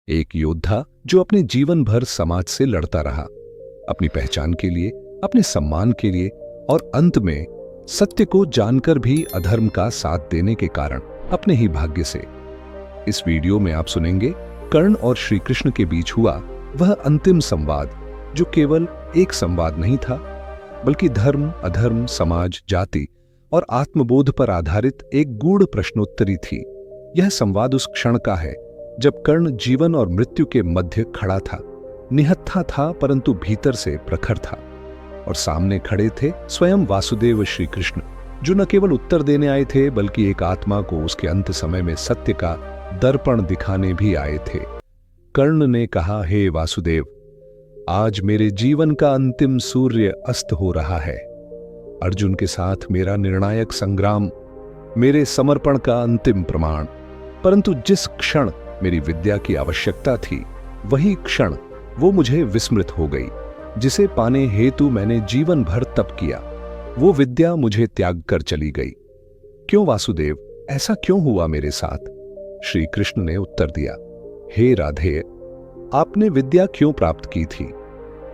एक योद्धा जो अपने जीवन भर समाज से लड़ता रहा, अपनी पहचान के लिए, अपने सम्मान के लिए, और अंत में सत्य को जानकर भी अधर्म का साथ देने के कारण अपने ही भाग्य से। इस वीडियो में आप सुनेंगे कर्ण और श्री कृष्ण के बीच हुआ वह अंतिम संवाद, जो केवल एक संवाद नहीं था, बल्कि धर्म, अधर्म, समाज, जाति और आत्मबोध पर आधारित एक गूढ़ प्रश्नोत्तरी थी। यह संवाद उस क्षण का है जब कर्ण जीवन और मृत्यु के मध्य खड़ा था, निहत्था था परंतु भीतर से प्रखर था, और सामने खड़े थे स्वयं वासुदेव श्री कृष्ण, जो न केवल उत्तर देने आए थे बल्कि एक आत्मा को उसके अंत समय में सत्य का दर्पण दिखाने भी आए थे। कर्ण ने कहा, हे वासुदेव, आज मेरे जीवन का अंतिम सूर्य अस्त हो रहा है। अर्जुन के साथ मेरा निर्णायक संग्राम, मेरे समर्पण का अंतिम प्रमाण। परंतु जिस क्षण मेरी विद्या की आवश्यकता थी, वही क्षण वो मुझे विस्मृत हो गई, जिसे पाने हेतु मैंने जीवन भर तप किया। वो विद्या मुझे त्याग कर चली गई। क्यों वासुदेव, ऐसा क्यों हुआ मेरे साथ? श्री कृष्ण ने उत्तर दिया, हे राधे, आपने विद्या क्यों प्राप्त की थी?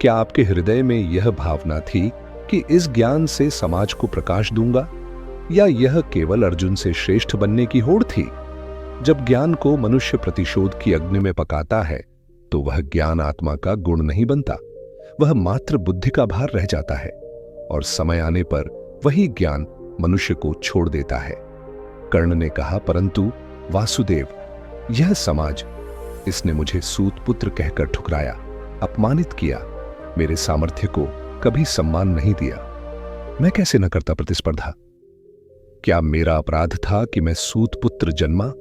क्या आपके हृदय में यह भावना थी कि इस ज्ञान से समाज को प्रकाश दूंगा, या यह केवल अर्जुन से श्रेष्ठ बनने की होड़ थी? जब ज्ञान को मनुष्य प्रतिशोध की अग्नि में पकाता है, तो वह ज्ञान आत्मा का गुण नहीं बनता, वह मात्र बुद्धि का भार रह जाता है, और समय आने पर वही ज्ञान मनुष्य को छोड़ देता है। कर्ण ने कहा, परंतु वासुदेव, यह समाज, इसने मुझे सूत पुत्र कहकर ठुकराया, अपमानित किया, मेरे सामर्थ्य को कभी सम्मान नहीं दिया। मैं कैसे न करता प्रतिस्पर्धा? क्या मेरा अपराध था कि मैं सूत पुत्र जन्मा?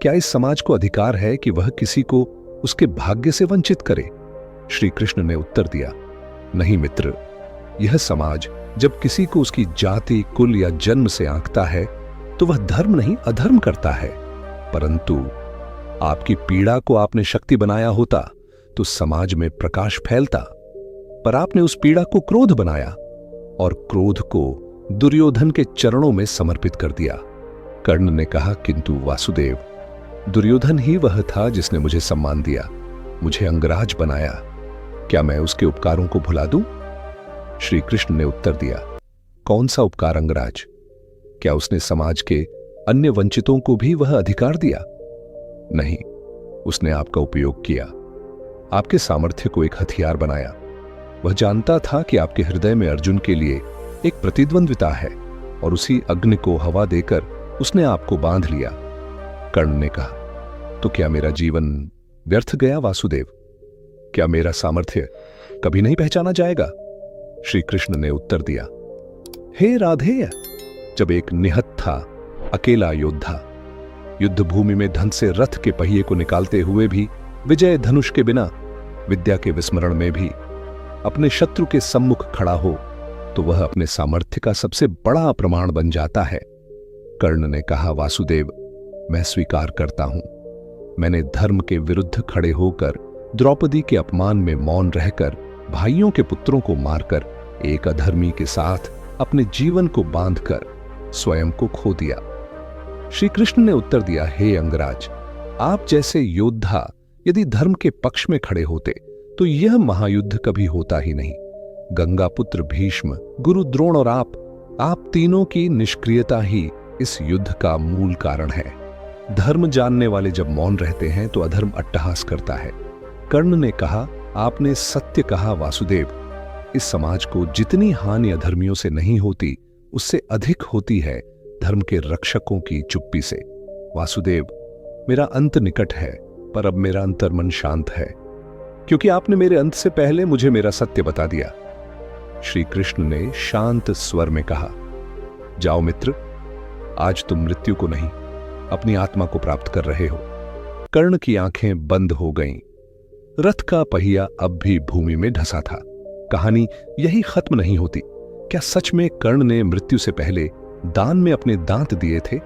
क्या इस समाज को अधिकार है कि वह किसी को उसके भाग्य से वंचित करे? श्री कृष्ण ने उत्तर दिया, नहीं मित्र, यह समाज जब किसी को उसकी जाति, कुल या जन्म से आंकता है, तो वह धर्म नहीं अधर्म करता है। परंतु आपकी पीड़ा को आपने शक्ति बनाया होता तो समाज में प्रकाश फैलता, पर आपने उस पीड़ा को क्रोध बनाया, और क्रोध को दुर्योधन के चरणों में समर्पित कर दिया। कर्ण ने कहा, किंतु वासुदेव, दुर्योधन ही वह था जिसने मुझे सम्मान दिया, मुझे अंगराज बनाया। क्या मैं उसके उपकारों को भुला दूं? श्री कृष्ण ने उत्तर दिया, कौन सा उपकार अंगराज? क्या उसने समाज के अन्य वंचितों को भी वह अधिकार दिया? नहीं, उसने आपका उपयोग किया, आपके सामर्थ्य को एक हथियार बनाया। वह जानता था कि आपके हृदय में अर्जुन के लिए एक प्रतिद्वंद्विता है, और उसी अग्नि को हवा देकर उसने आपको बांध लिया। कर्ण ने कहा, तो क्या मेरा जीवन व्यर्थ गया वासुदेव? क्या मेरा सामर्थ्य कभी नहीं पहचाना जाएगा? श्री कृष्ण ने उत्तर दिया, हे राधेय, जब एक निहत्था अकेला योद्धा युद्ध भूमि में धन से रथ के पहिए को निकालते हुए भी, विजय धनुष के बिना, विद्या के विस्मरण में भी अपने शत्रु के सम्मुख खड़ा हो, तो वह अपने सामर्थ्य का सबसे बड़ा प्रमाण बन जाता है। कर्ण ने कहा, वासुदेव, मैं स्वीकार करता हूं, मैंने धर्म के विरुद्ध खड़े होकर, द्रौपदी के अपमान में मौन रहकर, भाइयों के पुत्रों को मारकर, एक अधर्मी के साथ अपने जीवन को बांधकर स्वयं को खो दिया। श्री कृष्ण ने उत्तर दिया, हे अंगराज, आप जैसे योद्धा यदि धर्म के पक्ष में खड़े होते तो यह महायुद्ध कभी होता ही नहीं। गंगा पुत्र भीष्म, गुरु द्रोण और आप तीनों की निष्क्रियता ही इस युद्ध का मूल कारण है। धर्म जानने वाले जब मौन रहते हैं तो अधर्म अट्टहास करता है। कर्ण ने कहा, आपने सत्य कहा वासुदेव, इस समाज को जितनी हानि अधर्मियों से नहीं होती, उससे अधिक होती है धर्म के रक्षकों की चुप्पी से। वासुदेव, मेरा अंत निकट है, पर अब मेरा अंतर्मन शांत है, क्योंकि आपने मेरे अंत से पहले मुझे मेरा सत्य बता दिया। श्री कृष्ण ने शांत स्वर में कहा, जाओ मित्र, आज तुम मृत्यु को नहीं, अपनी आत्मा को प्राप्त कर रहे हो। कर्ण की आंखें बंद हो गईं। रथ का पहिया अब भी भूमि में ढसा था। कहानी यही खत्म नहीं होती। क्या सच में कर्ण ने मृत्यु से पहले दान में अपने दांत दिए थे?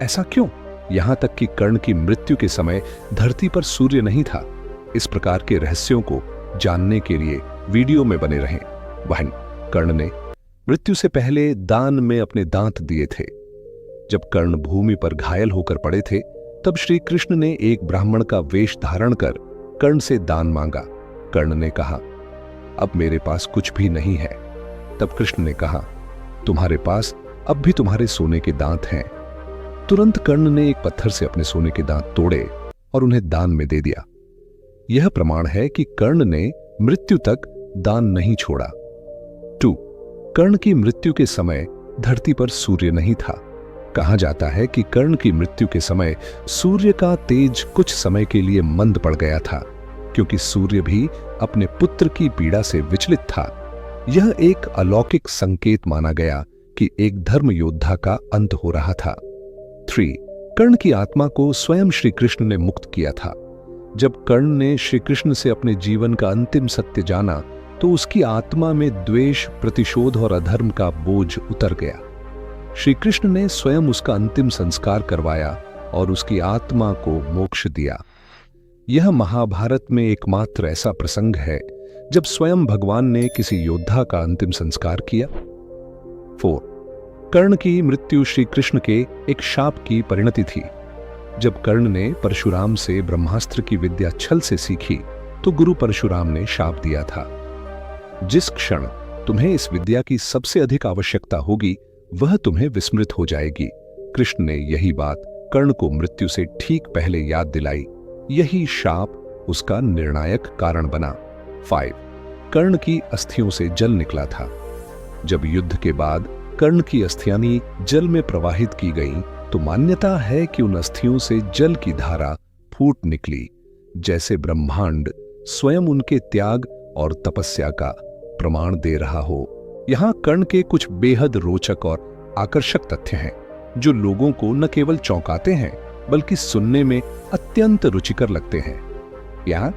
ऐसा क्यों? यहां तक कि कर्ण की मृत्यु के समय धरती पर सूर्य नहीं था। इस प्रकार के रहस्यों को जानने के लिए वीडियो में बने रहें। बहन, कर्ण ने मृत्यु से पहले दान में अपने दांत दिए थे। जब कर्ण भूमि पर घायल होकर पड़े थे, तब श्री कृष्ण ने एक ब्राह्मण का वेश धारण कर कर्ण से दान मांगा। कर्ण ने कहा, अब मेरे पास कुछ भी नहीं है। तब कृष्ण ने कहा, तुम्हारे पास अब भी तुम्हारे सोने के दांत हैं। तुरंत कर्ण ने एक पत्थर से अपने सोने के दांत तोड़े और उन्हें दान में दे दिया। यह प्रमाण है कि कर्ण ने मृत्यु तक दान नहीं छोड़ा। 2. कर्ण की मृत्यु के समय धरती पर सूर्य नहीं था। कहा जाता है कि कर्ण की मृत्यु के समय सूर्य का तेज कुछ समय के लिए मंद पड़ गया था, क्योंकि सूर्य भी अपने पुत्र की पीड़ा से विचलित था। यह एक अलौकिक संकेत माना गया कि एक धर्म योद्धा का अंत हो रहा था। 3. कर्ण की आत्मा को स्वयं श्री कृष्ण ने मुक्त किया था। जब कर्ण ने श्री कृष्ण से अपने जीवन का अंतिम सत्य जाना तो उसकी आत्मा में द्वेष, प्रतिशोध और अधर्म का बोझ उतर गया। श्री कृष्ण ने स्वयं उसका अंतिम संस्कार करवाया और उसकी आत्मा को मोक्ष दिया। यह महाभारत में एकमात्र ऐसा प्रसंग है जब स्वयं भगवान ने किसी योद्धा का अंतिम संस्कार किया। 4. कर्ण की मृत्यु श्री कृष्ण के एक शाप की परिणति थी। जब कर्ण ने परशुराम से ब्रह्मास्त्र की विद्या छल से सीखी तो गुरु परशुराम ने शाप दिया था, जिस क्षण तुम्हें इस विद्या की सबसे अधिक आवश्यकता होगी वह तुम्हें विस्मृत हो जाएगी। कृष्ण ने यही बात कर्ण को मृत्यु से ठीक पहले याद दिलाई। यही शाप उसका निर्णायक कारण बना। 5. कर्ण की अस्थियों से जल निकला था। जब युद्ध के बाद कर्ण की अस्थियां जल में प्रवाहित की गईं, तो मान्यता है कि उन अस्थियों से जल की धारा फूट निकली, जैसे ब्रह्मांड स्वयं उनके त्याग और तपस्या का प्रमाण दे रहा हो। यहां कर्ण के कुछ बेहद रोचक और आकर्षक तथ्य हैं जो लोगों को न केवल चौंकाते हैं बल्कि सुनने में अत्यंत रुचिकर लगते हैं। यहाँ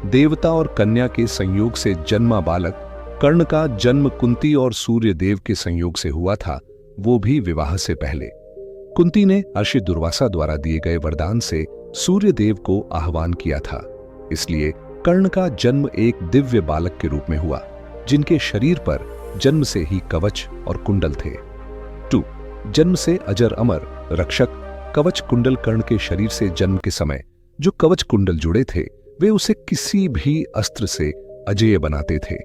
देवता और कन्या के संयोग से जन्मा बालक कर्ण का जन्म कुंती और सूर्य देव के संयोग से हुआ था, वो भी विवाह से पहले। कुंती ने ऋषि दुर्वासा द्वारा दिए गए वरदान से सूर्य देव को आह्वान किया था, इसलिए कर्ण का जन्म एक दिव्य बालक के रूप में हुआ, जिनके शरीर पर जन्म से ही कवच और कुंडल थे। 2. जन्म से अजर अमर रक्षक कवच कुंडल कर्ण के शरीर से जन्म के समय जो कवच कुंडल जुड़े थे वे उसे किसी भी अस्त्र से अजेय बनाते थे।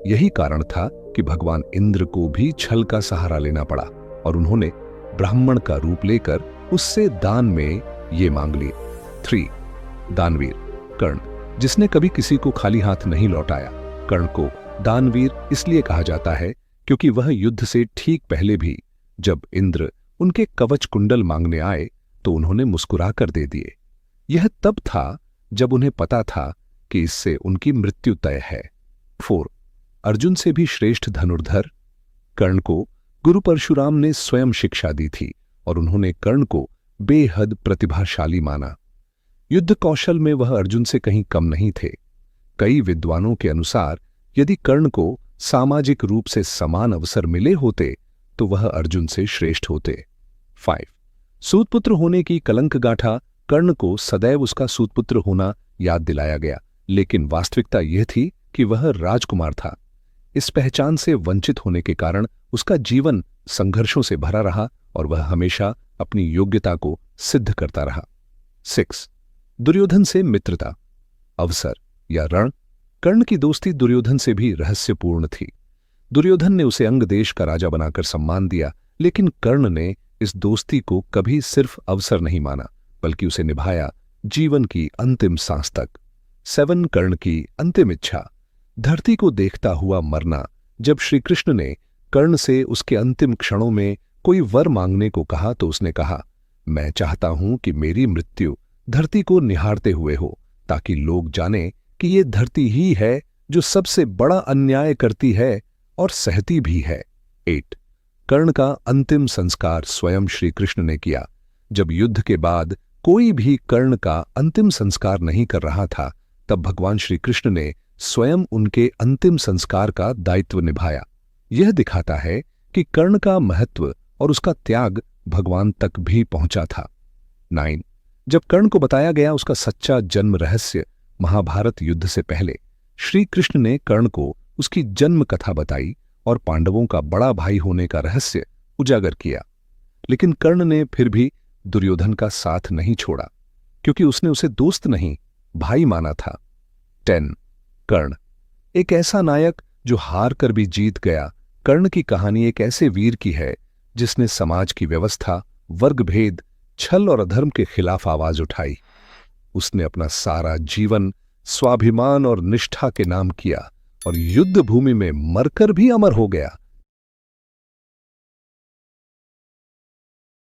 यही कारण था कि भगवान इंद्र को भी छल का सहारा लेना पड़ा और उन्होंने ब्राह्मण का रूप लेकर उससे दान में ये मांग लिए। 3. दानवीर कर्ण, जिसने कभी किसी को खाली हाथ नहीं लौटाया। कर्ण को दानवीर इसलिए कहा जाता है क्योंकि वह युद्ध से ठीक पहले भी जब इंद्र उनके कवच कुंडल मांगने आए तो उन्होंने मुस्कुरा कर दे दिए। यह तब था जब उन्हें पता था कि इससे उनकी मृत्यु तय है। 4. अर्जुन से भी श्रेष्ठ धनुर्धर कर्ण को गुरु परशुराम ने स्वयं शिक्षा दी थी और उन्होंने कर्ण को बेहद प्रतिभाशाली माना। युद्ध कौशल में वह अर्जुन से कहीं कम नहीं थे। कई विद्वानों के अनुसार यदि कर्ण को सामाजिक रूप से समान अवसर मिले होते तो वह अर्जुन से श्रेष्ठ होते। 5. सूतपुत्र होने की कलंक गाथा कर्ण को सदैव उसका सूतपुत्र होना याद दिलाया गया, लेकिन वास्तविकता यह थी कि वह राजकुमार था। इस पहचान से वंचित होने के कारण उसका जीवन संघर्षों से भरा रहा और वह हमेशा अपनी योग्यता को सिद्ध करता रहा। 6. दुर्योधन से मित्रता अवसर या रण कर्ण की दोस्ती दुर्योधन से भी रहस्यपूर्ण थी। दुर्योधन ने उसे अंग देश का राजा बनाकर सम्मान दिया, लेकिन कर्ण ने इस दोस्ती को कभी सिर्फ अवसर नहीं माना बल्कि उसे निभाया जीवन की अंतिम सांस तक। 7. कर्ण की अंतिम इच्छा धरती को देखता हुआ मरना। जब श्री कृष्ण ने कर्ण से उसके अंतिम क्षणों में कोई वर मांगने को कहा तो उसने कहा, मैं चाहता हूं कि मेरी मृत्यु धरती को निहारते हुए हो, ताकि लोग जाने कि ये धरती ही है जो सबसे बड़ा अन्याय करती है और सहती भी है। 8. कर्ण का अंतिम संस्कार स्वयं श्री कृष्ण ने किया। जब युद्ध के बाद कोई भी कर्ण का अंतिम संस्कार नहीं कर रहा था, तब भगवान श्री कृष्ण ने स्वयं उनके अंतिम संस्कार का दायित्व निभाया। यह दिखाता है कि कर्ण का महत्व और उसका त्याग भगवान तक भी पहुंचा था। 9. जब कर्ण को बताया गया उसका सच्चा जन्म रहस्य महाभारत युद्ध से पहले, श्री कृष्ण ने कर्ण को उसकी जन्म कथा बताई और पांडवों का बड़ा भाई होने का रहस्य उजागर किया। लेकिन कर्ण ने फिर भी दुर्योधन का साथ नहीं छोड़ा। क्योंकि उसने उसे दोस्त नहीं भाई माना था। 10 कर्ण, एक ऐसा नायक जो हार कर भी जीत गया। कर्ण की कहानी एक ऐसे वीर की है जिसने समाज की व्यवस्था, वर्ग भेद, छल और अधर्म के खिलाफ आवाज उठाई। उसने अपना सारा जीवन स्वाभिमान और निष्ठा के नाम किया और युद्ध भूमि में मरकर भी अमर हो गया।